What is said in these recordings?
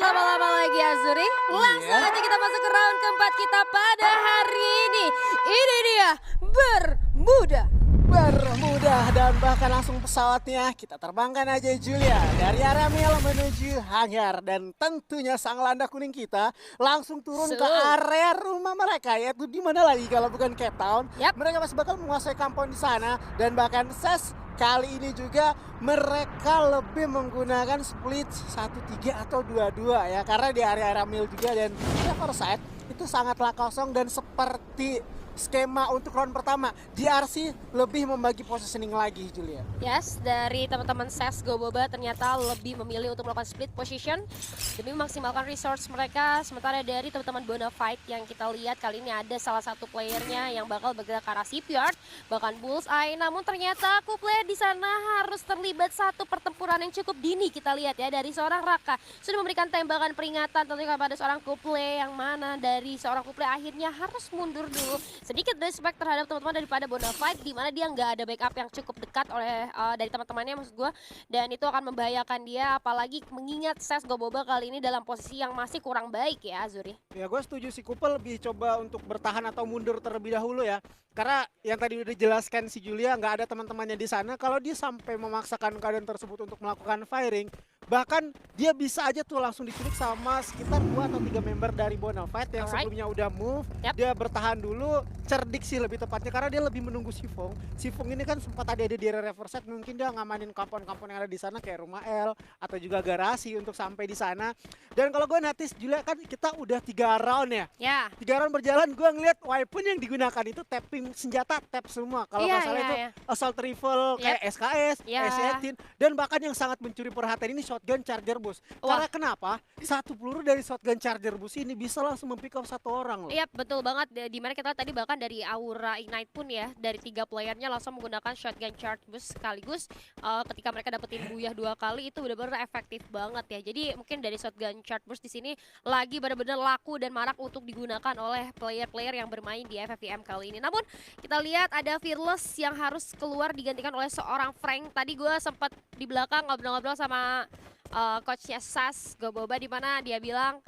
berlama-lama lagi Azuri. Langsung aja kita masuk ke round keempat kita pada hari ini. Ini dia Bermuda. Bermudah dan bahkan langsung pesawatnya kita terbangkan aja Julia dari area Mil menuju hangar, dan tentunya sang landak kuning kita langsung turun ke area rumah mereka, yaitu di mana lagi kalau bukan Cape Town. Mereka masih bakal menguasai kampung di sana, dan bahkan kali ini juga mereka lebih menggunakan split 1-3 atau 2-2 ya, karena di area Mil juga, dan cover side itu sangatlah kosong. Dan seperti skema untuk round pertama, DRC lebih membagi positioning lagi, Julia. Yes, dari teman-teman CSGO Boba ternyata lebih memilih untuk melakukan split position demi memaksimalkan resource mereka. Sementara dari teman-teman Bonafide yang kita lihat kali ini ada salah satu playernya yang bakal bergerak ke arah Shipyard, bahkan Bullseye. Namun ternyata Kuple di sana harus terlibat satu pertempuran yang cukup dini. Kita lihat ya, dari seorang Raka sudah memberikan tembakan peringatan tentunya kepada seorang Kuple, yang mana dari seorang Kuple akhirnya harus mundur dulu. Sedikit respect terhadap teman-teman daripada Bonafide, di mana dia nggak ada backup yang cukup dekat oleh dari teman-temannya maksud gue, dan itu akan membahayakan dia, apalagi mengingat CSGO Boba kali ini dalam posisi yang masih kurang baik ya Azuri. Ya gue setuju, si Kupel lebih coba untuk bertahan atau mundur terlebih dahulu ya, karena yang tadi udah dijelaskan si Julia, nggak ada teman-temannya di sana. Kalau dia sampai memaksakan keadaan tersebut untuk melakukan firing, bahkan dia bisa aja tuh langsung diculik sama sekitar 2 atau 3 member dari Bonafide yang sebelumnya udah move. Dia bertahan dulu, cerdik sih lebih tepatnya, karena dia lebih menunggu Sifong. Sifong ini kan sempat ada di area reverse, mungkin dia ngamanin kampung-kampung yang ada di sana kayak rumah L atau juga garasi untuk sampai di sana. Dan kalau gue notice Julia, kan kita udah 3 round ya. 3 round berjalan, gue ngeliat weapon yang digunakan itu tapping senjata, tap semua. Kalau nggak salah itu assault rifle kayak SKS, S18, dan bahkan yang sangat mencuri perhatian ini shotgun charger bus. Karena kenapa? Satu peluru dari shotgun charger bus ini bisa langsung mempick up satu orang loh. Iya betul banget, dimana kita tadi bahkan dari Aura Ignite pun ya, dari 3 playernya langsung menggunakan shotgun charge bus sekaligus. Ketika mereka dapetin buyah 2 kali itu benar-benar efektif banget ya. Jadi mungkin dari shotgun charge bus di sini lagi benar-benar laku dan marak untuk digunakan oleh player-player yang bermain di FFVM kali ini. Namun kita lihat ada Fearless yang harus keluar digantikan oleh seorang Frank. Tadi gue sempat di belakang ngobrol-ngobrol sama coachnya SAS Goboba, di mana dia bilang,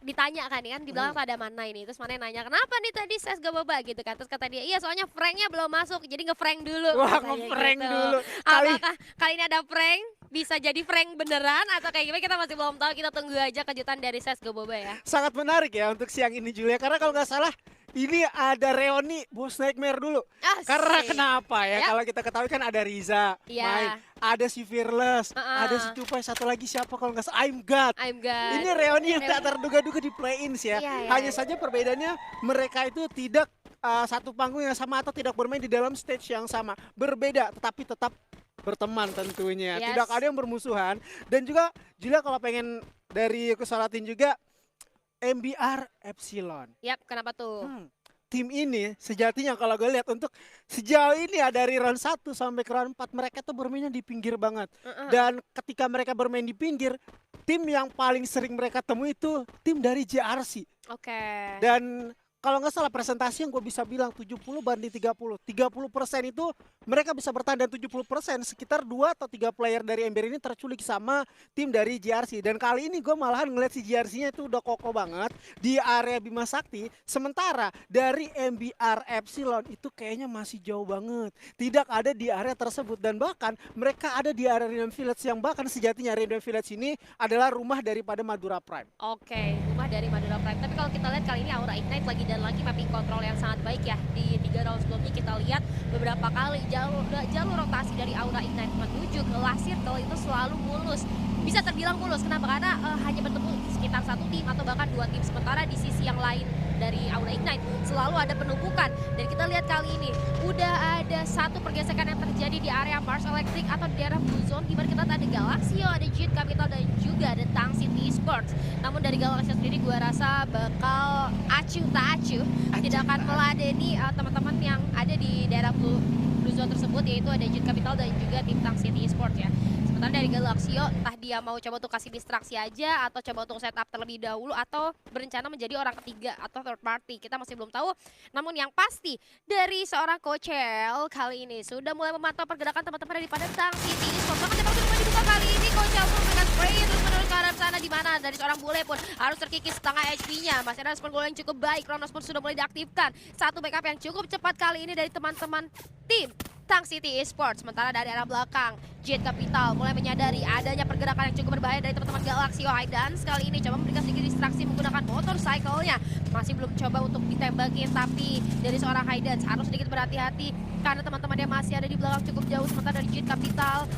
ditanya kan di belakang ada Mana ini, terus Mana nanya kenapa nih tadi CS Goboba gitu kan, terus kata dia iya soalnya Franknya belum masuk jadi nge-Frank dulu. Wah, nge-Frank gitu. dulu. Apakah kali ini ada Frank, bisa jadi Frank beneran atau kayak gimana, kita masih belum tahu, kita tunggu aja kejutan dari CS Goboba ya. Sangat menarik ya untuk siang ini Julia, karena kalau nggak salah ini ada Reoni Bos Nightmare dulu. Karena kenapa ya? Kalau kita ketahui kan ada Riza main, ada si Fearless, ada si Tupai, satu lagi siapa kalau nggak salah, I'm God. Ini Reoni yang tak terduga-duga di play-ins ya. Hanya saja perbedaannya mereka itu tidak satu panggung yang sama atau tidak bermain di dalam stage yang sama. Berbeda tetapi tetap berteman tentunya. Tidak ada yang bermusuhan. Dan juga Julia kalau pengen dari kesalahin juga MBR Epsilon. Kenapa tuh? Tim ini sejatinya kalau gue lihat untuk sejauh ini ya, dari round 1 sampai ke round 4 mereka tuh bermainnya di pinggir banget. Dan ketika mereka bermain di pinggir, tim yang paling sering mereka temui itu tim dari JRC. Dan kalau nggak salah presentasi yang gue bisa bilang 70 banding 30. 30% itu mereka bisa bertahan, dan 70% sekitar 2 atau 3 player dari Ember ini terculik sama tim dari JRC. Dan kali ini gue malahan ngeliat si JRC-nya itu udah kokoh banget di area Bima Sakti. Sementara dari MBR Epsilon itu kayaknya masih jauh banget. Tidak ada di area tersebut, dan bahkan mereka ada di area Random Village, yang bahkan sejatinya Random Village ini adalah rumah daripada Madura Prime. Rumah dari Madura Prime. Tapi kalau kita lihat kali ini Aura Ignite lagi mapping control yang sangat baik ya. Di 3 round sebelumnya kita lihat beberapa kali jalur rotasi dari Aura Ignite menuju ke Last Circle itu selalu mulus. Bisa terbilang mulus, kenapa? Karena hanya bertemu sekitar 1 tim atau bahkan 2 tim. Sementara di sisi yang lain dari Aura Ignite selalu ada penumpukan. Dan kita lihat kali ini udah ada satu pergesekan yang terjadi di area Mars Electric atau di daerah Blue Zone, di mana kita ada Galaxio, ada Jit Capital, dan juga ada Tang City Esports. Namun dari Galaxio sendiri gue rasa bakal acuh tak acuh, tidak akan meladeni teman-teman yang ada di daerah Blue Zone tersebut, yaitu ada Jit Capital dan juga tim Tang City Esports ya. Sementara dari Galaxio, entah dia mau coba untuk kasih distraksi aja atau coba untuk setup terlebih dahulu atau berencana menjadi orang ketiga atau third party, kita masih belum tahu. Namun yang pasti dari seorang Coachel kali ini sudah mulai memantau pergerakan teman-teman daripada Tang City Esports. Bahkan tempat sudah dibuka kali ini, Coachel pun dengan spray terus menerus ke arah sana, di mana mana dari seorang bule pun harus terkikis setengah HP-nya. Masih ada respon gol yang cukup baik. Kronos pun sudah mulai diaktifkan. Satu backup yang cukup cepat kali ini dari teman-teman tim Tang City Esports. Sementara dari arah belakang, Jet Capital mulai menyadari adanya pergerakan yang cukup berbahaya dari teman-teman Galaxy Dance. Kali ini coba memberikan sedikit distraksi menggunakan motorcycle-nya. Masih belum coba untuk ditembakin, tapi dari seorang Dance harus sedikit berhati-hati karena teman-teman yang masih ada di belakang cukup jauh. Sementara dari Jet Capital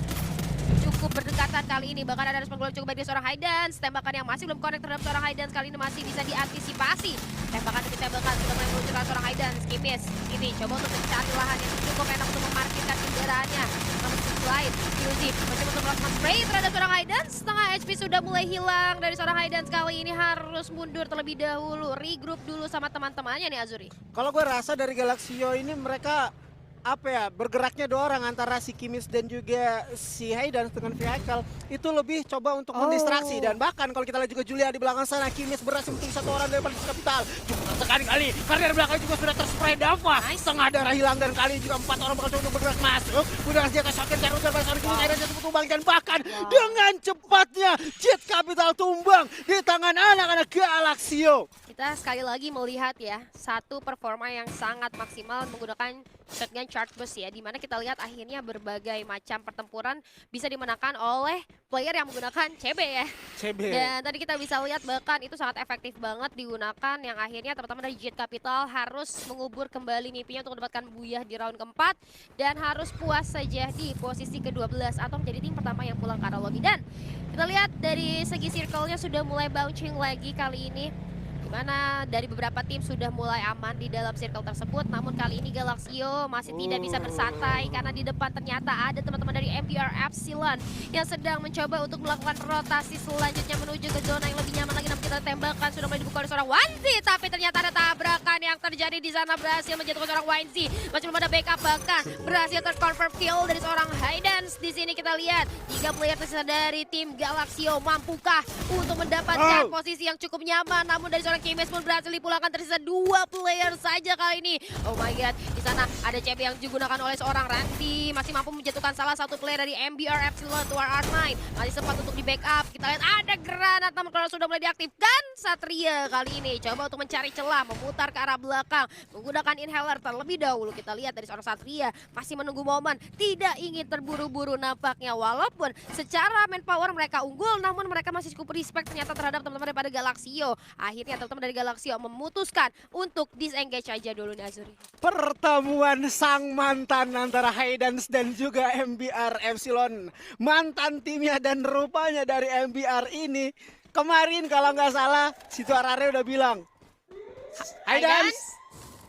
cukup berdekatan kali ini, bahkan ada respon gol cukup baik dari seorang Dance. Tembakan yang masih belum connect terhadap seorang Dance kali ini masih bisa diantisipasi. Tembakan demi tembakan sudah mulai meluncurkan seorang Dance. Kimis ini coba untuk mencari lahan yang cukup enak untuk memarkirkan kendaraannya. Namun di sisi lain, Yuzi mencoba untuk melakukan spray terhadap seorang Dance. Setengah HP sudah mulai hilang dari seorang Dance. Kali ini harus mundur terlebih dahulu, regroup dulu sama teman-temannya nih Azuri. Kalau gue rasa dari Galaxio ini mereka apa ya, bergeraknya dua orang antara si Kimis dan juga si Haydan dengan vehicle itu lebih coba untuk mendistraksi. Dan bahkan kalau kita lihat juga Julia di belakang sana, Kimis berhasil untuk satu orang dari Jet Capital. Cukup sekali karena dari belakang juga sudah terspray Dava. Setengah darah hilang dan kali juga 4 orang bakal coba untuk bergerak masuk. Udah dia kesokin terus dari seorang Kimis, Haydan jatuh tumbang dan bahkan dengan cepatnya Jet Capital tumbang di tangan anak-anak Galaxio. Kita sekali lagi melihat ya, satu performa yang sangat maksimal menggunakan shotgun charge burst ya, dimana kita lihat akhirnya berbagai macam pertempuran bisa dimenangkan oleh player yang menggunakan CB ya. CB. Dan tadi kita bisa lihat bahkan itu sangat efektif banget digunakan, yang akhirnya terutama dari Jet Capital harus mengubur kembali mimpinya untuk mendapatkan buyah di round keempat dan harus puas saja di posisi ke-12 atau menjadi tim pertama yang pulang ke arah lobby. Dan kita lihat dari segi circle-nya sudah mulai bouncing lagi kali ini, dimana dari beberapa tim sudah mulai aman di dalam circle tersebut. Namun kali ini Galaxio masih tidak bisa bersantai karena di depan ternyata ada teman-teman dari MBR Epsilon yang sedang mencoba untuk melakukan rotasi selanjutnya menuju ke zona yang lebih nyaman lagi. Namun kita tembakan sudah mulai dibuka oleh seorang Wanzi, tapi ternyata ada tabrakan yang terjadi di sana, berhasil menjatuhkan seorang Wanzi. Masih belum ada backup, bahkan berhasil terconfirm kill dari seorang Dance. Di sini kita lihat 3 player tersisa dari tim Galaxio mampukah untuk mendapatkan posisi yang cukup nyaman. Namun dari seorang Kimes pun berhasil dipulangkan, tersisa 2 player saja kali ini. Oh my god, di sana ada CB yang digunakan oleh seorang Randy, masih mampu menjatuhkan salah satu player dari MBR Epsilon to R9. Masih sempat untuk di backup. Kita lihat ada granat, namun kalau sudah mulai diaktifkan, Satria kali ini coba untuk mencari celah, memutar ke arah belakang menggunakan inhaler terlebih dahulu. Kita lihat dari seorang Satria masih menunggu momen, tidak ingin terburu-buru nampaknya. Walaupun secara manpower mereka unggul, namun mereka masih cukup respect ternyata terhadap teman-teman daripada Galaxio. Akhirnya teman-teman dari Galaxio memutuskan untuk disengage aja dulu nih Azuri. Pertemuan sang mantan antara Haydans dan juga MBR Epsilon. Mantan timnya dan rupanya dari MBR ini kemarin kalau nggak salah Situ Arare udah bilang, Haydans,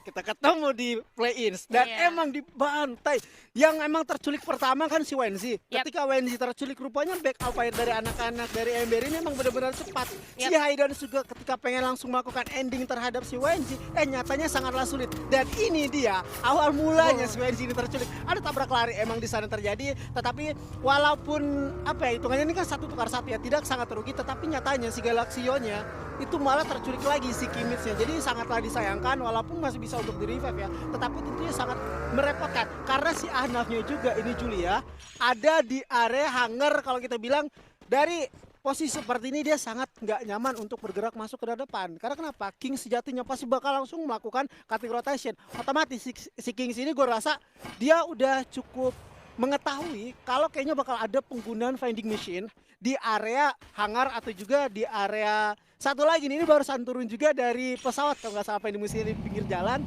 kita ketemu di play-ins dan emang dibantai. Yang emang terculik pertama kan si Wenzi. Ketika Wenzi terculik, rupanya backup fire dari anak-anak dari MBR ini emang benar-benar cepat. Si Haydan juga ketika pengen langsung melakukan ending terhadap si Wenzi, nyatanya sangatlah sulit. Dan ini dia awal mulanya si Wenzi ini terculik. Ada tabrak lari emang di sana terjadi, tetapi walaupun apa ya, hitungannya ini kan 1 tukar 1 ya, tidak sangat rugi, tetapi nyatanya si Galaxio-nya itu malah terculik lagi si Kimitsnya. Jadi sangatlah disayangkan walaupun masih bisa untuk di revive ya, tetapi tentunya sangat merepotkan karena si ahnafnya juga ini Julia ada di area hangar. Kalau kita bilang dari posisi seperti ini dia sangat nggak nyaman untuk bergerak masuk ke depan. Karena kenapa? King sejatinya pasti bakal langsung melakukan cutting rotation. Otomatis si King ini gue rasa dia udah cukup mengetahui kalau kayaknya bakal ada penggunaan finding machine di area hangar atau juga di area satu lagi nih, ini barusan turun juga dari pesawat kalau nggak salah finding machine di pinggir jalan.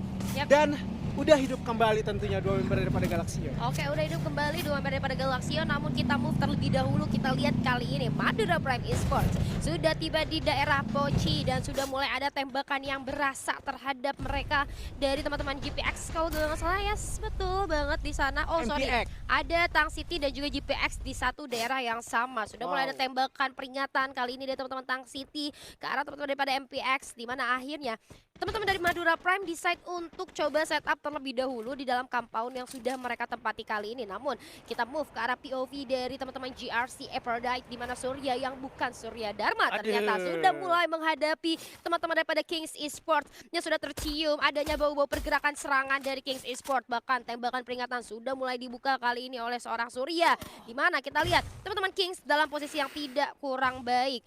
Dan udah hidup kembali tentunya 2 member daripada Galaxio. Oke, udah hidup kembali 2 member daripada Galaxio, namun kita move terlebih dahulu. Kita lihat kali ini Madura Prime Esports sudah tiba di daerah Poci dan sudah mulai ada tembakan yang berasa terhadap mereka dari teman-teman GPX. Kalau nggak salah ya, betul banget di sana. Oh sorry, ada Tang City dan juga GPX di satu daerah yang sama. Sudah mulai ada tembakan peringatan kali ini dari teman-teman Tang City ke arah teman-teman daripada MPX, di mana akhirnya teman-teman dari Madura Prime decide untuk coba setup terlebih dahulu di dalam compound yang sudah mereka tempati kali ini. Namun kita move ke arah POV dari teman-teman GRC Aphrodite, di mana Surya yang bukan Surya Dharma ternyata sudah mulai menghadapi teman-teman daripada Kings Esports yang sudah tercium adanya bau-bau pergerakan serangan dari Kings Esports. Bahkan tembakan peringatan sudah mulai dibuka kali ini oleh seorang Surya, di mana kita lihat teman-teman Kings dalam posisi yang tidak kurang baik.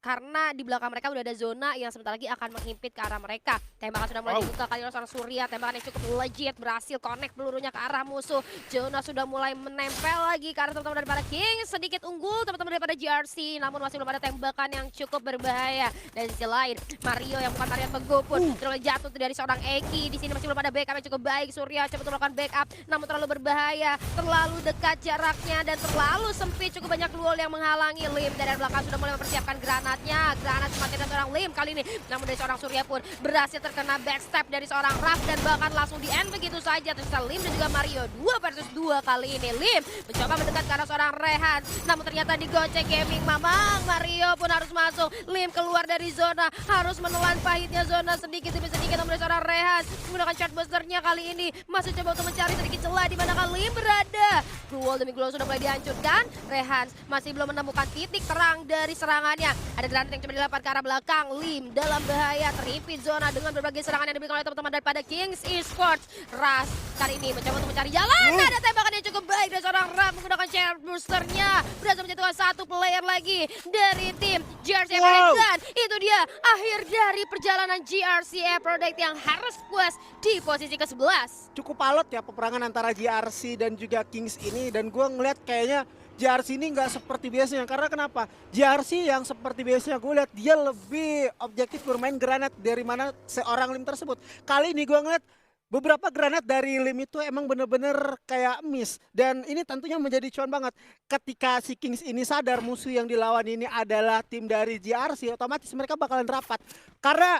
karena di belakang mereka udah ada zona yang sebentar lagi akan menghimpit ke arah mereka. Tembakan sudah mulai dibuka kali oleh seorang Surya, tembakan yang cukup legit, berhasil connect pelurunya ke arah musuh. Zona sudah mulai menempel lagi ke arah teman-teman daripada King, sedikit unggul teman-teman daripada GRC, namun masih belum ada tembakan yang cukup berbahaya. Dan sisi lain, Mario yang bukan Mario Teguh pun terlalu jatuh dari seorang Eki. Di sini masih belum ada backup yang cukup baik. Surya coba untuk melakukan backup, namun terlalu berbahaya, terlalu dekat jaraknya dan terlalu sempit. Cukup banyak wall yang menghalangi. Lim dari belakang sudah mulai mempersiapkan granatnya. Granat kematian dari seorang Lim kali ini, namun dari seorang Surya pun berhasil terkena backstep dari seorang Raf dan bahkan langsung di end begitu saja. Tersisa Lim dan juga Mario 2 versus 2 kali ini. Lim mencoba mendekat ke arah seorang Rehan, namun ternyata digocek gaming. Mamang Mario pun harus masuk. Lim keluar dari zona, harus menelan pahitnya zona sedikit demi sedikit. Namun dari seorang Rehan menggunakan shot busternya kali ini masih coba untuk mencari sedikit celah di mana Lim berada. Blue wall demi Glow sudah mulai dihancurkan. Rehan masih belum menemukan titik terang dari serangannya. Ada granat yang coba dilempar ke arah belakang. Lim dalam bahaya, terhimpit zona dengan berbagai serangan yang diberikan oleh teman-teman daripada Kings Esports. Ras kali ini mencoba untuk mencari jalan. Ada tembakan yang cukup baik dari seorang Ram menggunakan share boosternya. Berhasil menjatuhkan satu player lagi dari tim GRC dan itu dia akhir dari perjalanan GRC Product yang harus puas di posisi ke-11. Cukup alot ya peperangan antara GRC dan juga Kings ini, dan gue ngeliat kayaknya GRC ini nggak seperti biasanya. Karena kenapa? GRC yang seperti biasanya gue lihat dia lebih objektif bermain granat dari mana seorang Lim tersebut. Kali ini gue ngeliat beberapa granat dari Lim itu emang bener-bener kayak miss. Dan ini tentunya menjadi cuan banget. Ketika si Kings ini sadar musuh yang dilawan ini adalah tim dari GRC, otomatis mereka bakalan rapat. Karena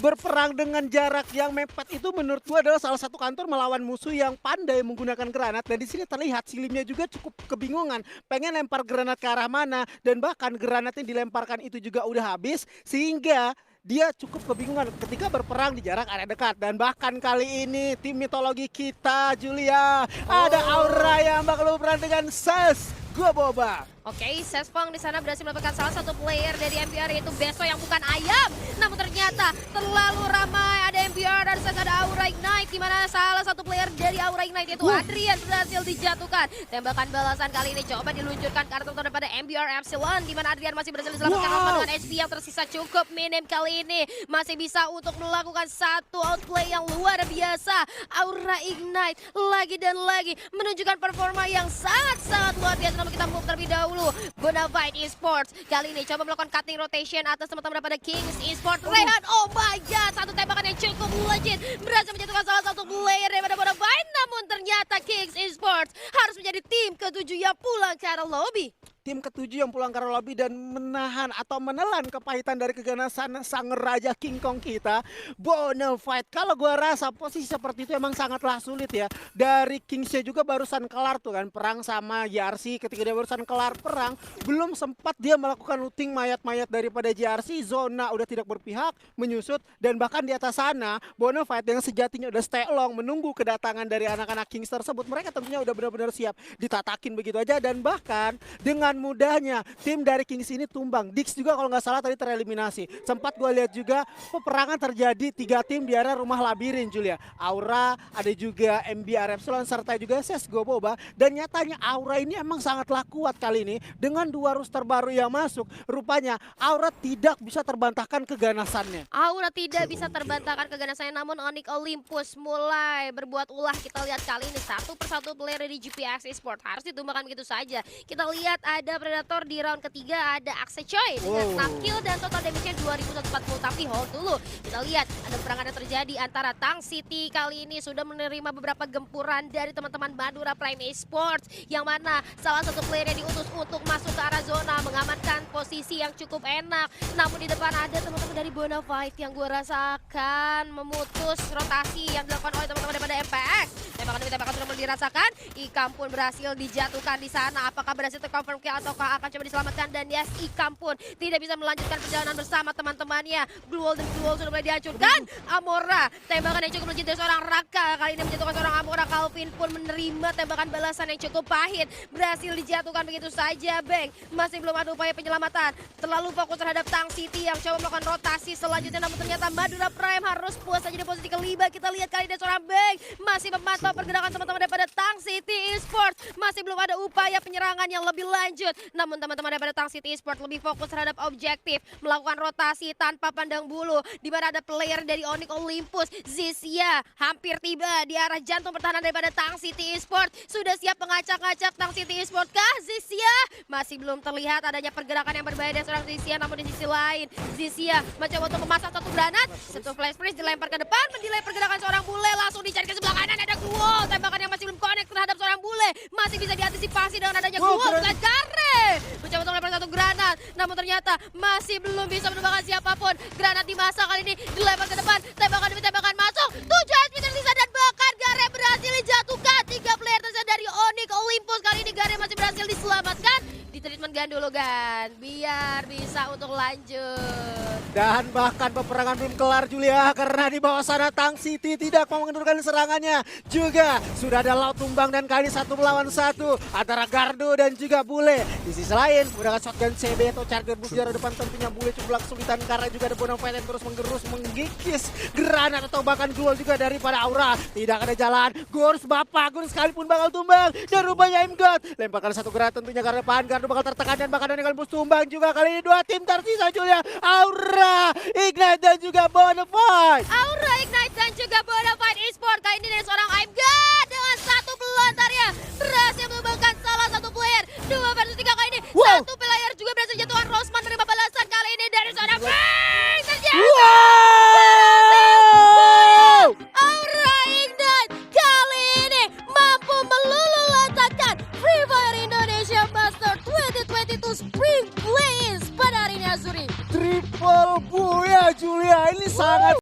berperang dengan jarak yang mepet itu menurut gua adalah salah satu kantor melawan musuh yang pandai menggunakan granat. Dan di sini terlihat si Limnya juga cukup kebingungan pengen lempar granat ke arah mana, dan bahkan granat yang dilemparkan itu juga udah habis sehingga dia cukup kebingungan ketika berperang di jarak area dekat. Dan bahkan kali ini tim mitologi kita Julia ada Aura yang bakal berperang dengan Ses Gua Boba. Oke, Sespong di sana berhasil mendapatkan salah satu player dari MBR yaitu Beso yang bukan ayam. Namun ternyata terlalu ramai, ada MBR dan ada Aura Ignite, di mana salah satu player dari Aura Ignite yaitu Adrian berhasil dijatuhkan. Tembakan balasan kali ini coba diluncurkan ke arah daripada MBR Epsilon, di mana Adrian masih berhasil diselamatkan dengan HP yang tersisa cukup minim kali ini. Masih bisa untuk melakukan satu outplay yang luar biasa. Aura Ignite lagi dan lagi menunjukkan performa yang sangat-sangat luar biasa. Namun kita move terlebih dahulu. Bonafide Esports kali ini coba melakukan cutting rotation atas teman-teman daripada Kings Esports. Rehan, oh my god, satu tembakan yang cukup legit berhasil menjatuhkan salah satu player daripada Bonafide. Namun ternyata Kings Esports harus menjadi tim ke-7 yang pulang ke arah lobby. Tim ke-7 yang pulang ke arah lobby dan menahan atau menelan kepahitan dari keganasan sang raja King Kong kita, Bonafide. Kalau gua rasa posisi seperti itu emang sangatlah sulit ya. Dari Kingsnya juga barusan kelar tuh kan perang sama JRC. Ketika dia barusan kelar perang, belum sempat dia melakukan looting mayat-mayat daripada JRC. Zona udah tidak berpihak, menyusut, dan bahkan di atas sana Bonafide yang sejatinya udah stay long menunggu kedatangan dari anak-anak Kings tersebut. Mereka tentunya udah benar-benar siap ditatakin begitu aja, dan bahkan dengan mudahnya tim dari Kings ini tumbang. Dix juga kalau nggak salah tadi tereliminasi. Sempat gue lihat juga peperangan terjadi 3 tim di area rumah labirin Julia. Aura, ada juga MBR Epsilon serta juga Ses Gua Boba. Dan nyatanya Aura ini emang sangatlah kuat kali ini dengan 2 roster baru yang masuk. Rupanya Aura tidak bisa terbantahkan keganasannya. Aura tidak bisa terbantahkan keganasannya, namun Onyx Olympus mulai berbuat ulah. Kita lihat kali ini satu persatu player dari GPX Esports harus ditumbangkan begitu saja. Kita lihat ada Predator di round ketiga, ada Axe Choi dengan 6 kill dan total damage-nya 2140. Tapi hold dulu, kita lihat ada perangan yang terjadi antara Tang City kali ini sudah menerima beberapa gempuran dari teman-teman Madura Prime Esports, yang mana salah satu player yang diutus untuk masuk ke arah zona mengamankan posisi yang cukup enak. Namun di depan ada teman-teman dari Bonafide yang gue rasakan memutus rotasi yang dilakukan oleh teman-teman daripada MPX. Tembakan sudah mulai dirasakan. Ikam pun berhasil dijatuhkan di sana. Apakah berhasil terconfirm kill ataukah akan coba diselamatkan? Dan yes, Ikam pun tidak bisa melanjutkan perjalanan bersama teman-temannya. Blue wall sudah mulai dihancurkan. Amora, tembakan yang cukup legit dari seorang Raka. Kali ini menjatuhkan seorang Amora. Calvin pun menerima tembakan balasan yang cukup pahit. Berhasil dijatuhkan begitu saja. Bang, masih belum ada upaya penyelamatan. Terlalu fokus terhadap Tang City yang coba melakukan rotasi selanjutnya. Namun ternyata Madura Prime harus puas saja di posisi kelima. Kita lihat kali ini seorang Bang masih memantau pergerakan teman-teman daripada Tang City Esports. Masih belum ada upaya penyerangan yang lebih lanjut. lanjut. Namun teman-teman daripada Tang City Esports lebih fokus terhadap objektif, melakukan rotasi tanpa pandang bulu. Di mana ada player dari Onyx Olympus, Zizia hampir tiba di arah jantung pertahanan daripada Tang City Esports. Sudah siap mengacak-ngacak Tang City Esports kah Zizia? Masih belum terlihat adanya pergerakan yang berbahaya dari seorang Zizia, namun di sisi lain Zizia mencoba untuk memasang satu granat, satu flash freeze dilempar ke depan, mendelay pergerakan seorang bule, langsung dicari ke sebelah kanan, ada Guo, tembakan yang masih belum connect terhadap seorang bule, masih bisa diantisipasi dengan adanya Guo, bukan Gare, mencoba untuk melempar satu granat, namun ternyata masih belum bisa menemukan siapapun. Granat dimasak kali ini, dilempar ke depan, tembakan demi tembakan masuk, 7 HP tersisa dan bahkan Gare berhasil dijatuhkan. 3 player tersisa dari Onyx Olympus, kali ini Gare masih berhasil diselamatkan. Di treatment Gan dulu Gan, biar bisa untuk lanjut. Dan bahkan peperangan belum kelar Julia, karena di bawah sana Tang City tidak mau mengendurkan serangannya. Juga sudah ada laut tumbang dan kali 1 melawan 1 antara Gardo dan juga Bule. Di sisi lain menggunakan shotgun CB atau charger bus jarak depan, tentunya Bule cukup kesulitan karena juga ada Bonafide yang terus menggerus, menggigis granat atau bahkan duel juga daripada Aura. Tidak ada jalan, Gors bapak, Gors sekalipun bakal tumbang dan rupanya Imgot lemparkan satu granat tentunya karena depan. Gardo bakal tertekan dan bahkan ada bus tumbang juga. Kali ini 2 tim tersisa Julia, Aura, Ignite dan juga Bonafide. Aura, Ignite dan juga Bonafide Esports kali ini dari seorang Imgot dengan satu pelontarnya berhasil menumbangkan salah satu player. 2 versus 3 kali ini. Wow. Satu player juga berhasil jatuhkan. Rosman menerima balasan kali ini dari seorang Wow! Aura Ignite kali ini mampu meluluh-lantakkan Free Fire Indonesia Master 2022 Spring Plays pada hari ini Azuri. Triple Buya Julia, ini sangat